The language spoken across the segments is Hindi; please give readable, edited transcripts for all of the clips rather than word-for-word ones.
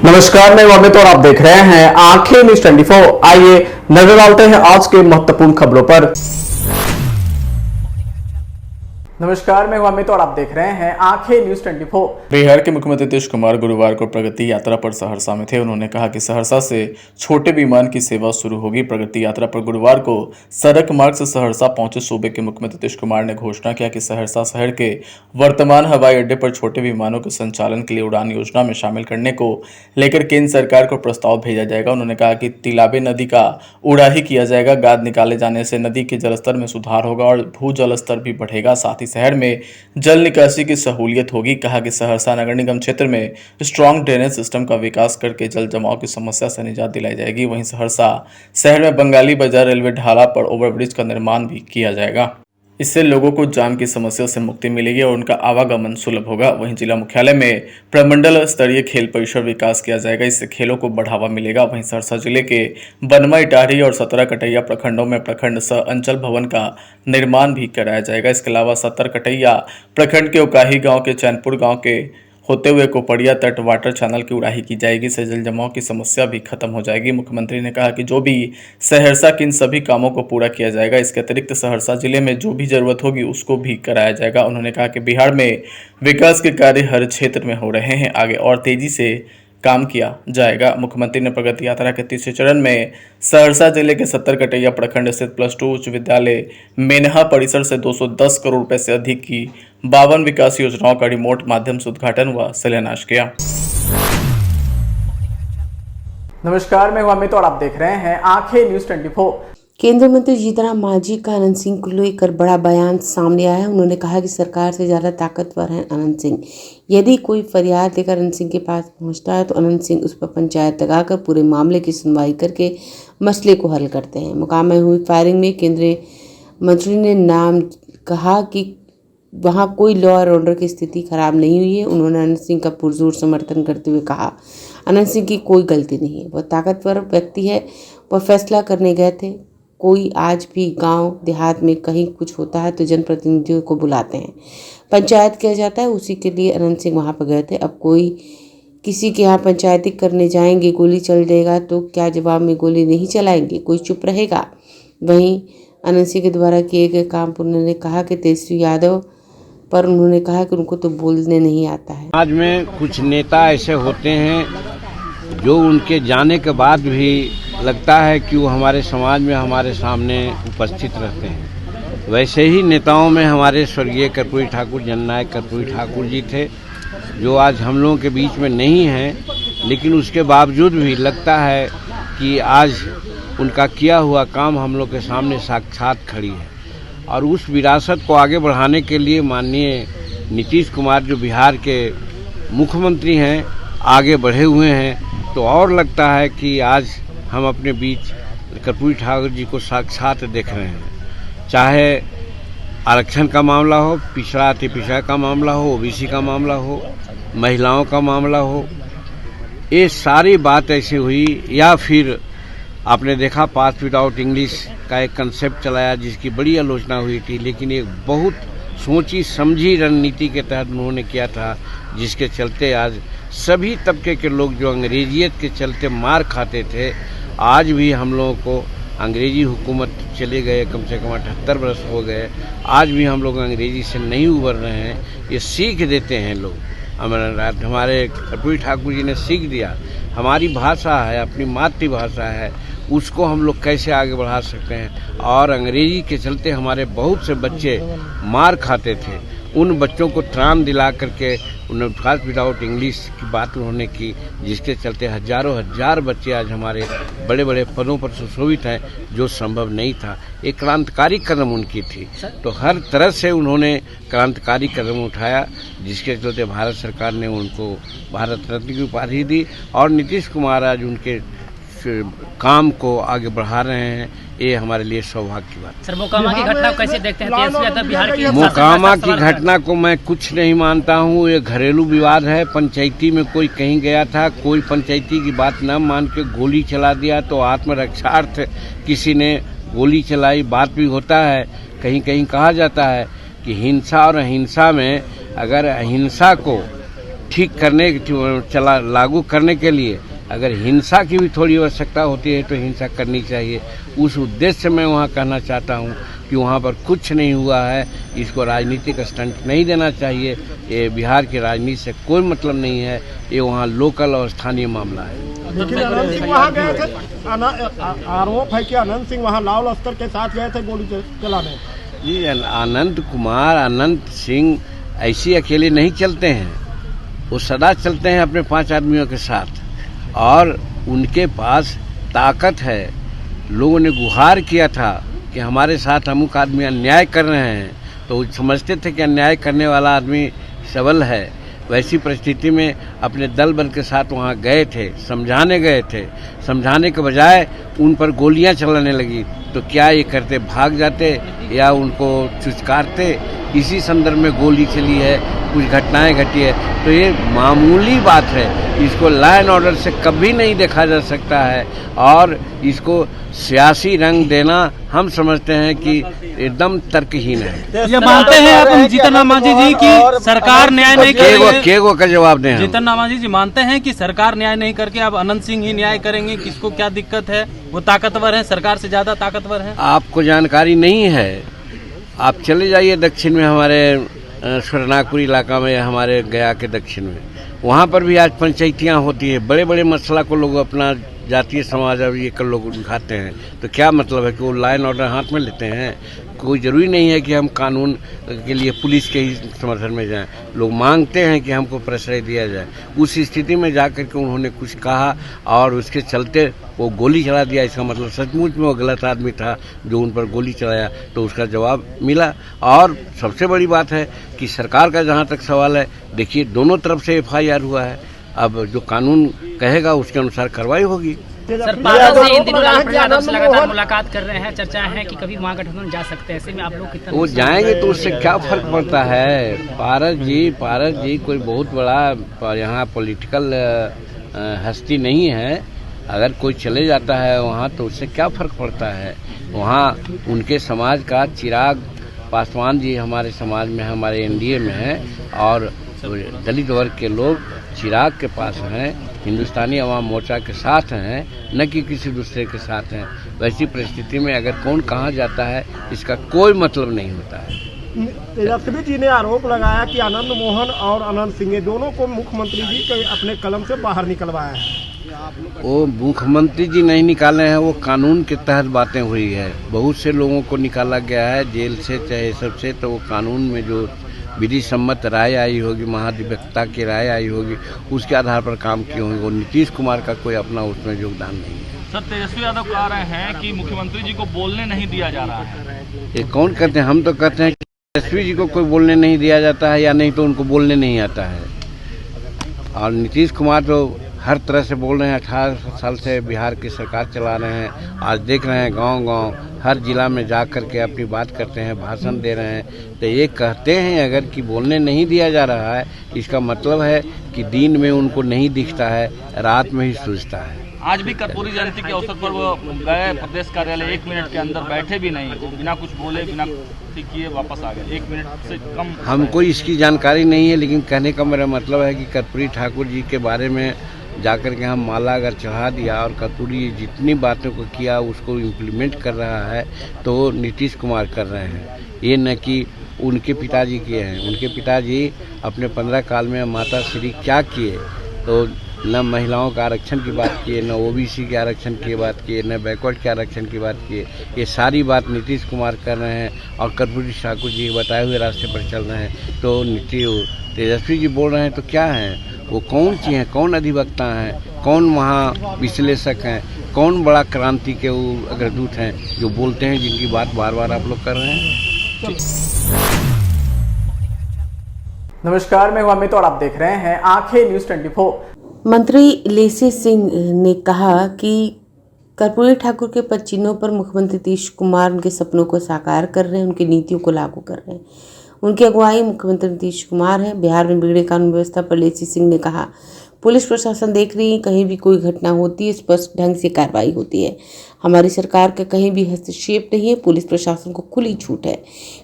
नमस्कार, मैं अमित और आप देख रहे हैं आंखें न्यूज 24। आइए नजर डालते हैं आज के महत्वपूर्ण खबरों पर। नमस्कार, मैं अमित और आप देख रहे हैं आंखें न्यूज 24। बिहार के मुख्यमंत्री नीतीश कुमार गुरुवार को प्रगति यात्रा पर सहरसा में थे। उन्होंने कहा कि सहरसा से छोटे विमान की सेवा शुरू होगी। प्रगति यात्रा पर गुरुवार को सड़क मार्ग से सहरसा पहुंचे सूबे के मुख्यमंत्री नीतीश कुमार ने घोषणा किया कि सहरसा शहर के वर्तमान हवाई अड्डे पर छोटे विमानों के संचालन के लिए उड़ान योजना में शामिल करने को लेकर केंद्र सरकार को प्रस्ताव भेजा जाएगा। उन्होंने कहा कि तिलाबे नदी का उड़ाही किया जाएगा। गाद निकाले जाने से नदी के जलस्तर में सुधार होगा और भू जल स्तर भी बढ़ेगा। साथ ही शहर में जल निकासी की सहूलियत होगी। कहा कि सहरसा नगर निगम क्षेत्र में स्ट्रॉन्ग ड्रेनेज सिस्टम का विकास करके जल जमाव की समस्या से निजात दिलाई जाएगी। वहीं सहरसा शहर में बंगाली बाजार रेलवे ढाला पर ओवरब्रिज का निर्माण भी किया जाएगा। इससे लोगों को जाम की समस्या से मुक्ति मिलेगी और उनका आवागमन सुलभ होगा। वहीं जिला मुख्यालय में प्रमंडल स्तरीय खेल परिसर विकास किया जाएगा। इससे खेलों को बढ़ावा मिलेगा। वहीं सहरसा जिले के बनवा, इटाढ़ी और 17 कटैया प्रखंडों में प्रखंड सह अंचल भवन का निर्माण भी कराया जाएगा। इसके अलावा 17 कटैया प्रखंड के उकाही गाँव के चैनपुर गाँव के होते हुए कोपड़िया तट वाटर चैनल की उड़ाही की जाएगी। इससे जल जमाव की समस्या भी खत्म हो जाएगी। मुख्यमंत्री ने कहा कि जो भी सहरसा के इन सभी कामों को पूरा किया जाएगा। इसके अतिरिक्त सहरसा जिले में जो भी जरूरत होगी उसको भी कराया जाएगा। उन्होंने कहा कि बिहार में विकास के कार्य हर क्षेत्र में हो रहे हैं, आगे और तेजी से काम किया जाएगा। मुख्यमंत्री ने प्रगति यात्रा के तीसरे चरण में सहरसा जिले के 70 कटैया प्रखंड स्थित +2 उच्च विद्यालय मेनहा परिसर से 210 करोड़ रुपए से अधिक की 52 विकास योजनाओं का रिमोट माध्यम से उद्घाटन व शिलान्यास किया। नमस्कार, मैं अमित और आप देख रहे हैं आंखें न्यूज 24। केंद्रीय मंत्री जीतन मांझी का अनंत सिंह को लेकर बड़ा बयान सामने आया है। उन्होंने कहा कि सरकार से ज़्यादा ताकतवर हैं अनंत सिंह। यदि कोई फरियाद लेकर अनंत सिंह के पास पहुंचता है तो अनंत सिंह उस पर पंचायत लगाकर पूरे मामले की सुनवाई करके मसले को हल करते हैं। मुकाम में हुई फायरिंग में केंद्रीय मंत्री ने नाम कहा कि वहाँ कोई लॉ और ऑर्डर की स्थिति खराब नहीं हुई है। उन्होंने अनंत सिंह का पुरजोर समर्थन करते हुए कहा अनंत सिंह की कोई गलती नहीं है, वह ताकतवर व्यक्ति है। वह फैसला करने गए थे। कोई आज भी गांव देहात में कहीं कुछ होता है तो जनप्रतिनिधियों को बुलाते हैं, पंचायत किया जाता है, उसी के लिए अनंत सिंह वहाँ पर गए थे। अब कोई किसी के यहाँ पंचायती करने जाएंगे, गोली चल देगा तो क्या जवाब में गोली नहीं चलाएंगे? कोई चुप रहेगा? वहीं अनंत सिंह के द्वारा किए गए काम पर उन्होंने कहा कि तेजस्वी यादव पर उन्होंने कहा कि उनको तो बोलने नहीं आता है। आज में कुछ नेता ऐसे होते हैं जो उनके जाने के बाद भी लगता है कि वो हमारे समाज में हमारे सामने उपस्थित रहते हैं। वैसे ही नेताओं में हमारे स्वर्गीय कर्पूरी ठाकुर, जननायक कर्पूरी ठाकुर जी थे, जो आज हम लोगों के बीच में नहीं हैं, लेकिन उसके बावजूद भी लगता है कि आज उनका किया हुआ काम हम लोग के सामने साक्षात खड़ी है। और उस विरासत को आगे बढ़ाने के लिए माननीय नीतीश कुमार जो बिहार के मुख्यमंत्री हैं आगे बढ़े हुए हैं, तो और लगता है कि आज हम अपने बीच कर्पूरी ठाकुर जी को साक्षात देख रहे हैं। चाहे आरक्षण का मामला हो, पिछड़ा अति पिछड़ा का मामला हो, ओबीसी का मामला हो, महिलाओं का मामला हो, ये सारी बात ऐसी हुई। या फिर आपने देखा पास विदाउट इंग्लिश का एक कंसेप्ट चलाया जिसकी बड़ी आलोचना हुई थी, लेकिन एक बहुत सोची समझी रणनीति के तहत उन्होंने किया था, जिसके चलते आज सभी तबके के लोग जो अंग्रेजियत के चलते मार खाते थे, आज भी हम लोगों को अंग्रेजी हुकूमत चले गए, कम से कम 78 वर्ष हो गए, आज भी हम लोग अंग्रेजी से नहीं उबर रहे हैं। ये सीख देते हैं लोग। हमारे कर्पूरी ठाकुर जी ने सीख दिया, हमारी भाषा है, अपनी मातृभाषा है, उसको हम लोग कैसे आगे बढ़ा सकते हैं। और अंग्रेजी के चलते हमारे बहुत से बच्चे मार खाते थे, उन बच्चों को त्राण दिला करके उन्होंने पास विदाउट इंग्लिश की बात उन्होंने की, जिसके चलते हजारों हजार बच्चे आज हमारे बड़े बड़े पदों पर सुशोभित हैं, जो संभव नहीं था। एक क्रांतिकारी कदम उनकी थी, तो हर तरह से उन्होंने क्रांतिकारी कदम उठाया, जिसके चलते भारत सरकार ने उनको भारत रत्न की उपाधि दी। और नीतीश कुमार आज उनके काम को आगे बढ़ा रहे हैं, ये हमारे लिए सौभाग्य की बात। सर, मोकामा की घटना को कैसे देखते हैं? तेजस्वी यादव बिहार की मोकामा की घटना को मैं कुछ नहीं मानता हूँ। ये घरेलू विवाद है। पंचायती में कोई कहीं गया था, कोई पंचायती की बात न मान के गोली चला दिया, तो आत्मरक्षार्थ किसी ने गोली चलाई। बात भी होता है, कहीं कहीं कहा जाता है कि हिंसा और अहिंसा में अगर अहिंसा को ठीक करने चला लागू करने के लिए अगर हिंसा की भी थोड़ी आवश्यकता होती है तो हिंसा करनी चाहिए। उस उद्देश्य से मैं वहाँ कहना चाहता हूँ कि वहाँ पर कुछ नहीं हुआ है, इसको राजनीतिक स्टंट नहीं देना चाहिए। ये बिहार की राजनीति से कोई मतलब नहीं है, ये वहाँ लोकल और स्थानीय मामला है। लेकिन अनंत सिंह वहाँ गए थे, आरोप है कि अनंत सिंह वहाँ लाव लश्कर के साथ गए थे गोली चलाने। जी, अनंत सिंह ऐसे अकेले नहीं चलते हैं, वो सदा चलते हैं अपने 5 आदमियों के साथ और उनके पास ताकत है। लोगों ने गुहार किया था कि हमारे साथ अमुक आदमी अन्याय कर रहे हैं, तो वो समझते थे कि अन्याय करने वाला आदमी सबल है। वैसी परिस्थिति में अपने दल बल के साथ वहाँ गए थे, समझाने के बजाय उन पर गोलियां चलाने लगी। तो क्या ये करते, भाग जाते या उनको चुचकारते? इसी संदर्भ में गोली चली है, कुछ घटनाएं घटी है, तो ये मामूली बात है। इसको लॉ एंड ऑर्डर से कभी नहीं देखा जा सकता है और इसको सियासी रंग देना हम समझते हैं कि एकदम तर्कहीन है। ये मानते हैं आप जीतन राम मांझी जी की सरकार न्याय नहीं करेगी? केगो का जवाब दें। जीतन राम मांझी जी मानते हैं कि सरकार न्याय नहीं करके अब अनंत सिंह ही न्याय करेंगे? किसको क्या दिक्कत है? वो ताकतवर है, सरकार से ज्यादा ताकतवर है। आपको जानकारी नहीं है, आप चले जाइए दक्षिण में, हमारे स्वर्णापुर इलाका में, हमारे गया के दक्षिण में, वहाँ पर भी आज पंचायतियाँ होती है। बड़े बड़े मसला को लोग अपना जातीय समाज और ये कर लोग उठाते हैं, तो क्या मतलब है कि वो लॉ एंड ऑर्डर हाथ में लेते हैं? कोई ज़रूरी नहीं है कि हम कानून के लिए पुलिस के ही समर्थन में जाएं। लोग मांगते हैं कि हमको प्रश्रय दिया जाए। उस स्थिति में जाकर के उन्होंने कुछ कहा और उसके चलते वो गोली चला दिया। इसका मतलब सचमुच में वो गलत आदमी था जो उन पर गोली चलाया, तो उसका जवाब मिला। और सबसे बड़ी बात है कि सरकार का जहाँ तक सवाल है, देखिए दोनों तरफ से FIR हुआ है। अब जो कानून कहेगा उसके अनुसार कार्रवाई होगी। सर, पारस से इन दिनों लालू यादव से लगातार मुलाकात कर रहे हैं, चर्चा है कि कभी महागठबंधन जा सकते हैं। ऐसे में आप लोग कितना वो जाएंगे तो उससे क्या फर्क पड़ता है? पारस जी कोई बहुत बड़ा यहाँ पॉलिटिकल हस्ती नहीं है। अगर कोई चले जाता है वहाँ तो उससे क्या फर्क पड़ता है? वहाँ उनके समाज का चिराग पासवान जी हमारे समाज में, हमारे NDA में है और दलित वर्ग के लोग चिराग के पास हैं, हिंदुस्तानी अवाम मोर्चा के साथ हैं, न कि किसी दूसरे के साथ हैं। वैसी परिस्थिति में अगर कौन कहाँ जाता है इसका कोई मतलब नहीं होता है। तेजस्वी जी ने आरोप लगाया कि आनंद मोहन और अनंत सिंह दोनों को मुख्यमंत्री जी के अपने कलम से बाहर निकलवाया है। वो मुख्यमंत्री जी नहीं निकाले हैं, वो कानून के तहत बातें हुई है। बहुत से लोगों को निकाला गया है जेल से, चाहे सबसे, तो वो कानून में जो विधि सम्मत राय आई होगी, महाधिवक्ता की राय आई होगी, उसके आधार पर काम किए होंगे। वो नीतीश कुमार का कोई अपना उसमें योगदान नहीं है। सर, तेजस्वी यादव कह रहे हैं कि मुख्यमंत्री जी को बोलने नहीं दिया जा रहा है। ये कौन कहते हैं? हम तो कहते हैं कि तेजस्वी जी को कोई बोलने नहीं दिया जाता है, या नहीं तो उनको बोलने नहीं आता है। और नीतीश कुमार तो हर तरह से बोल रहे हैं। 18 साल से बिहार की सरकार चला रहे हैं। आज देख रहे हैं गांव-गांव हर जिला में जा कर के अपनी बात करते हैं, भाषण दे रहे हैं। तो ये कहते हैं अगर कि बोलने नहीं दिया जा रहा है, इसका मतलब है कि दिन में उनको नहीं दिखता है, रात में ही सूझता है। आज भी कर्पूरी जयंती के अवसर पर वो गए प्रदेश कार्यालय, 1 मिनट के अंदर बैठे भी नहीं, वो बिना कुछ बोले, बिना किए वापस आ गए। 1 मिनट से कम। हमको इसकी जानकारी नहीं है, लेकिन कहने का मेरा मतलब है कि कर्पूरी ठाकुर जी के बारे में जाकर के हम माला अगर चढ़ा दिया और कर्पूरी जितनी बातों को किया उसको इम्प्लीमेंट कर रहा है, तो नीतीश कुमार कर रहे हैं। ये न कि उनके पिताजी किए हैं। उनके पिताजी अपने 15 काल में माता श्री क्या किए, तो न महिलाओं का आरक्षण की बात किए, न OBC के आरक्षण की बात किए, न बैकवर्ड के आरक्षण की बात किए। ये सारी बात नीतीश कुमार कर रहे हैं और कर्पूरी ठाकुर जी बताए हुए रास्ते पर चल रहे हैं। तो तेजस्वी जी बोल रहे हैं तो क्या हैं? वो कौन सी हैं? कौन अधिवक्ता हैं? कौन वहाँ विश्लेषक हैं? कौन बड़ा क्रांति के वो अग्रदूत हैं जो बोलते हैं, जिनकी बात बार बार आप लोग कर रहे हैं? नमस्कार, मैं हूं अमित और आप देख रहे हैं आंखें न्यूज 24। मंत्री लेसी सिंह ने कहा कि कर्पूरी ठाकुर के पदचिन्हों पर मुख्यमंत्री नीतीश कुमार उनके सपनों को साकार कर रहे हैं, उनकी नीतियों को लागू कर रहे हैं। उनकी अगुवाई मुख्यमंत्री नीतीश कुमार है। बिहार में बिगड़े कानून व्यवस्था पर लेसी सिंह ने कहा, पुलिस प्रशासन देख रही है, कहीं भी कोई घटना होती है स्पष्ट ढंग से कार्रवाई होती है। हमारी सरकार का कहीं भी हस्तक्षेप नहीं है, पुलिस प्रशासन को खुली छूट है।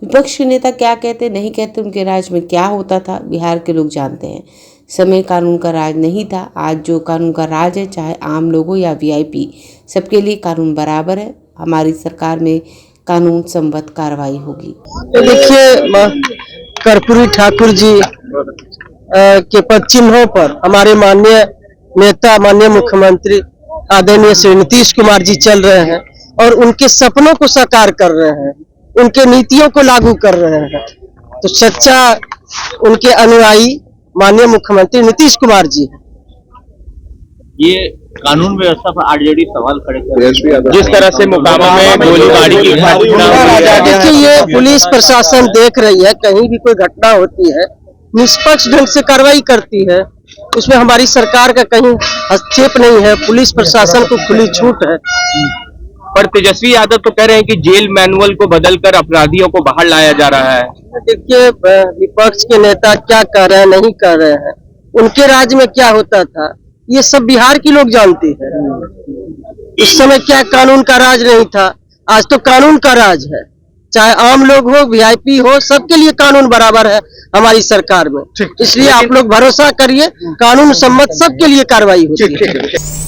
विपक्ष के नेता क्या कहते नहीं कहते, उनके राज्य में क्या होता था, बिहार के लोग जानते हैं। समय कानून का राज नहीं था। आज जो कानून का राज है, चाहे आम लोगों या वीआईपी, सबके लिए कानून बराबर है। हमारी सरकार में कानून सम्मत कार्रवाई होगी। देखिए, कर्पूरी ठाकुर जी के पद चिन्हों पर हमारे माननीय नेता, माननीय मुख्यमंत्री आदरणीय श्री नीतीश कुमार जी चल रहे हैं और उनके सपनों को साकार कर रहे हैं, उनके नीतियों को लागू कर रहे हैं। तो सच्चा उनके अनुयायी माननीय मुख्यमंत्री नीतीश कुमार जी हैं। ये कानून व्यवस्था पर आरजेडी सवाल खड़े कर रही है। जिस तरह से मोकामा में गोलीबारी की देखिए, ये पुलिस प्रशासन देख रही है, कहीं भी कोई घटना होती है निष्पक्ष ढंग से कार्रवाई करती है, उसमें हमारी सरकार का कहीं हस्तक्षेप नहीं है, पुलिस प्रशासन को खुली छूट है। पर तेजस्वी यादव तो कह रहे हैं कि जेल मैनुअल को बदलकर अपराधियों को बाहर लाया जा रहा है। देखिए, विपक्ष के नेता क्या कह रहे हैं, नहीं कह रहे हैं, उनके राज्य में क्या होता था ये सब बिहार के लोग जानते हैं। उस समय क्या कानून का राज नहीं था, आज तो कानून का राज है। चाहे आम लोग हो, वीआईपी हो, सबके लिए कानून बराबर है हमारी सरकार में। इसलिए आप लोग भरोसा करिए, कानून सम्मत सबके लिए कार्रवाई होती है।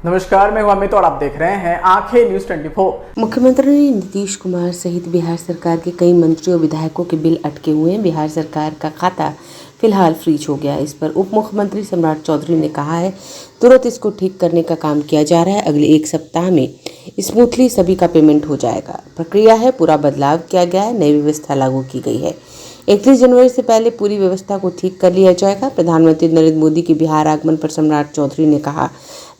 नमस्कार, मैं हूं अमित और आप देख रहे हैं आंखें न्यूज 24। मुख्यमंत्री नीतीश कुमार सहित बिहार सरकार के कई मंत्रियों और विधायकों के बिल अटके हुए हैं। बिहार सरकार का खाता फिलहाल फ्रीज हो गया। इस पर उप मुख्यमंत्री सम्राट चौधरी ने कहा है, तुरंत इसको ठीक करने का काम किया जा रहा है। अगले एक सप्ताह में स्मूथली सभी का पेमेंट हो जाएगा। प्रक्रिया है, पूरा बदलाव किया गया है, नई व्यवस्था लागू की गई है। 31 जनवरी से पहले पूरी व्यवस्था को ठीक कर लिया जाएगा। प्रधानमंत्री नरेंद्र मोदी के बिहार आगमन पर सम्राट चौधरी ने कहा,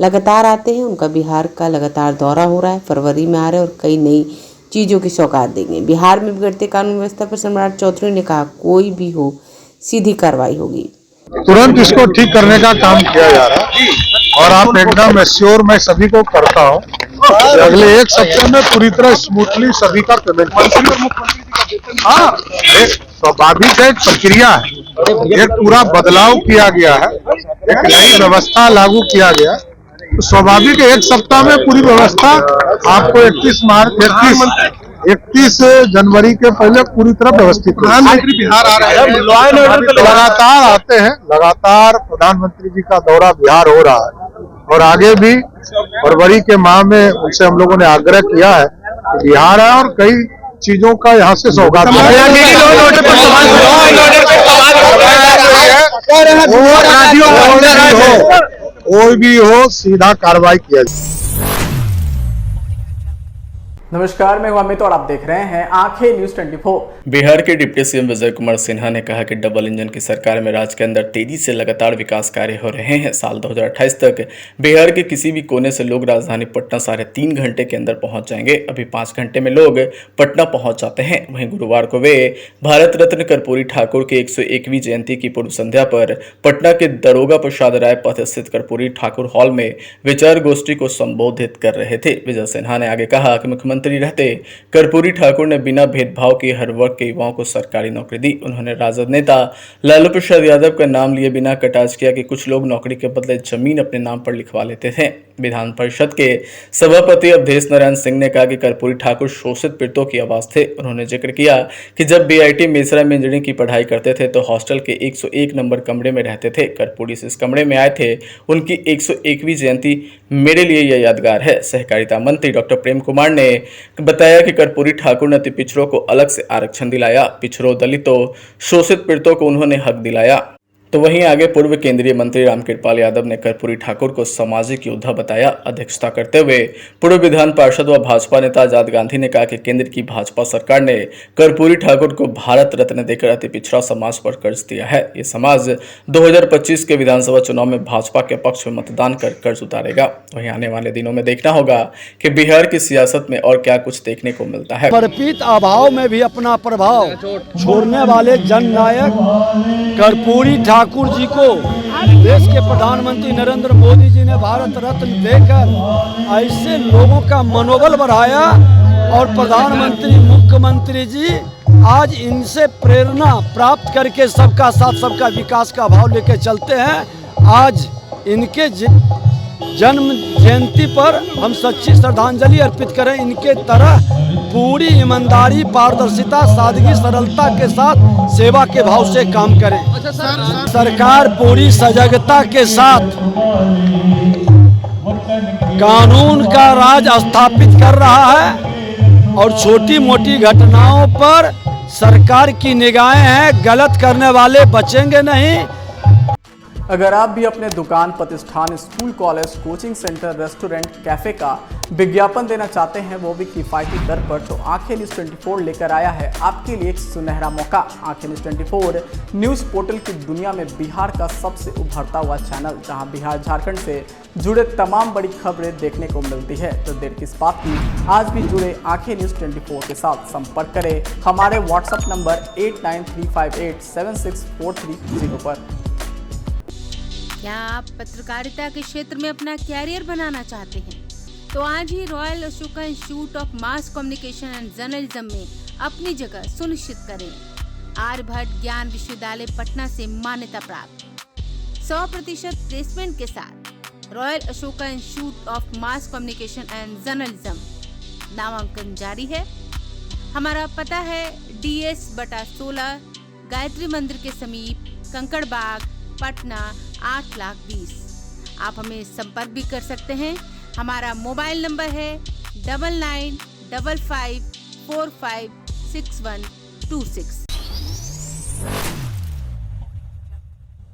लगातार आते हैं, उनका बिहार का लगातार दौरा हो रहा है, फरवरी में आ रहे हैं और कई नई चीज़ों की सौगात देंगे। बिहार में बिगड़ते कानून व्यवस्था पर सम्राट चौधरी ने कहा, कोई भी हो सीधी कार्रवाई होगी। तुरंत इसको ठीक करने का काम किया जा रहा है और आप एकदम एश्योर मैं सभी को करता हूँ, अगले एक सप्ताह में पूरी तरह स्मूथली सभी का पेमेंट। हाँ, एक स्वाभाविक एक प्रक्रिया है, एक पूरा बदलाव किया गया है, एक नई व्यवस्था लागू किया गया, तो स्वाभाविक एक सप्ताह में पूरी व्यवस्था आपको 31 जनवरी के पहले पूरी तरह व्यवस्थित। प्रधानमंत्री बिहार आ रहे हैं, लॉ एंड ऑर्डर लगातार आते हैं, लगातार प्रधानमंत्री जी का दौरा बिहार हो रहा है और आगे भी फरवरी के माह में उनसे हम लोगों ने आग्रह किया है कि बिहार आए और कई चीजों का यहाँ से सौगात कोई भी हो सीधा कार्रवाई किया जाए। नमस्कार, मैं हूं अमित और आप देख रहे हैं आंखें न्यूज 24। बिहार के डिप्टी सीएम विजय कुमार सिन्हा ने कहा कि डबल इंजन की सरकार में राज्य के अंदर तेजी से लगातार विकास कार्य हो रहे हैं। साल 2028 तक बिहार के किसी भी कोने से लोग राजधानी पटना 3.5 घंटे के अंदर पहुंच जाएंगे। अभी 5 घंटे में लोग पटना पहुंच जाते हैं। वहीं गुरुवार को वे भारत रत्न कर्पूरी ठाकुर की 101वीं जयंती की पूर्व संध्या पर पटना के दरोगा प्रसाद राय पथ स्थित कर्पूरी ठाकुर हॉल में विचार गोष्ठी को संबोधित कर रहे थे। विजय सिन्हा ने आगे कहा कि मुख्यमंत्री रहते कर्पूरी ठाकुर ने बिना भेदभाव के हर वर्ग के युवाओं को सरकारी नौकरी दी। उन्होंने राजद नेता लालू प्रसाद यादव का नाम लिए बिना कटाक्ष किया कि कुछ लोग नौकरी के बदले जमीन अपने नाम पर लिखवा लेते थे। विधान परिषद के सभापति अवधेश नारायण सिंह ने कहा कि कर्पूरी ठाकुर शोषित पीड़ितों की आवाज थे। उन्होंने जिक्र किया कि जब बीआईटी मेसरा में इंजीनियरिंग की पढ़ाई करते थे तो हॉस्टल के 101 नंबर कमरे में रहते थे। कर्पूरी इस कमरे में आए थे। उनकी 101वीं जयंती मेरे लिए यह यादगार है। सहकारिता मंत्री डॉक्टर प्रेम कुमार ने बताया कि कर्पूरी ठाकुर ने अति पिछड़ों को अलग से आरक्षण दिलाया। पिछड़ों, दलितों, शोषित पीड़ितों को उन्होंने हक दिलाया। तो वहीं आगे पूर्व केंद्रीय मंत्री रामकृपाल यादव ने कर्पूरी ठाकुर को सामाजिक योद्धा बताया। अध्यक्षता करते हुए पूर्व विधान पार्षद व भाजपा नेता आजाद गांधी ने कहा कि केंद्र की भाजपा सरकार ने कर्पूरी ठाकुर को भारत रत्न देकर अति पिछड़ा समाज पर कर्ज दिया है। ये समाज 2025 के विधानसभा चुनाव में भाजपा के पक्ष में मतदान कर कर्ज उतारेगा। वहीं आने वाले दिनों में देखना होगा कि बिहार की सियासत में और क्या कुछ देखने को मिलता है। परिपित अभाव में भी अपना प्रभाव छोड़ने वाले जननायक कर्पूरी ठाकुर जी को देश के प्रधानमंत्री नरेंद्र मोदी जी ने भारत रत्न देकर ऐसे लोगों का मनोबल बढ़ाया और प्रधानमंत्री मुख्यमंत्री जी आज इनसे प्रेरणा प्राप्त करके सबका साथ सबका विकास का भाव लेकर चलते हैं। आज इनके जन्म जयंती पर हम सच्ची श्रद्धांजलि अर्पित करें। इनके तरह पूरी ईमानदारी, पारदर्शिता, सादगी, सरलता के साथ सेवा के भाव से काम करें। सरकार पूरी सजगता के साथ कानून का राज स्थापित कर रहा है और छोटी मोटी घटनाओं पर सरकार की निगाहें हैं। गलत करने वाले बचेंगे नहीं। अगर आप भी अपने दुकान, प्रतिष्ठान, school, college, coaching centre, restaurant, cafe का विज्ञापन देना चाहते हैं, वो भी किफायती दर पर, तो आंखें न्यूज़ 24 लेकर आया है आपके लिए एक सुनहरा मौका। आंखें न्यूज़ 24 न्यूज़ पोर्टल की दुनिया में बिहार का सबसे उभरता हुआ चैनल, जहां बिहार झारखंड से जुड़े तमाम बड़ी खबरें देखने को मिलती है। तो देर किस बात की, आज भी जुड़े आंखें न्यूज़ 24 के साथ। संपर्क करें हमारे व्हाट्सएप नंबर 8935876430 पर। क्या आप पत्रकारिता के क्षेत्र में अपना कैरियर बनाना चाहते हैं? तो आज ही Royal Ashoka Institute of Mass Communication and Journalism में अपनी जगह सुनिश्चित करें। आर्यभट्ट ज्ञान विश्वविद्यालय पटना से मान्यता प्राप्त 100% प्लेसमेंट के साथ royal Ashoka Institute of Mass Communication and journalism. नामांकन जारी है। हमारा पता है DS/16 गायत्री मंदिर के समीप, कंकड़ बाग, पटना 8,20,000। आप हमें संपर्क भी कर सकते हैं। हमारा मोबाइल नंबर है 9955456126।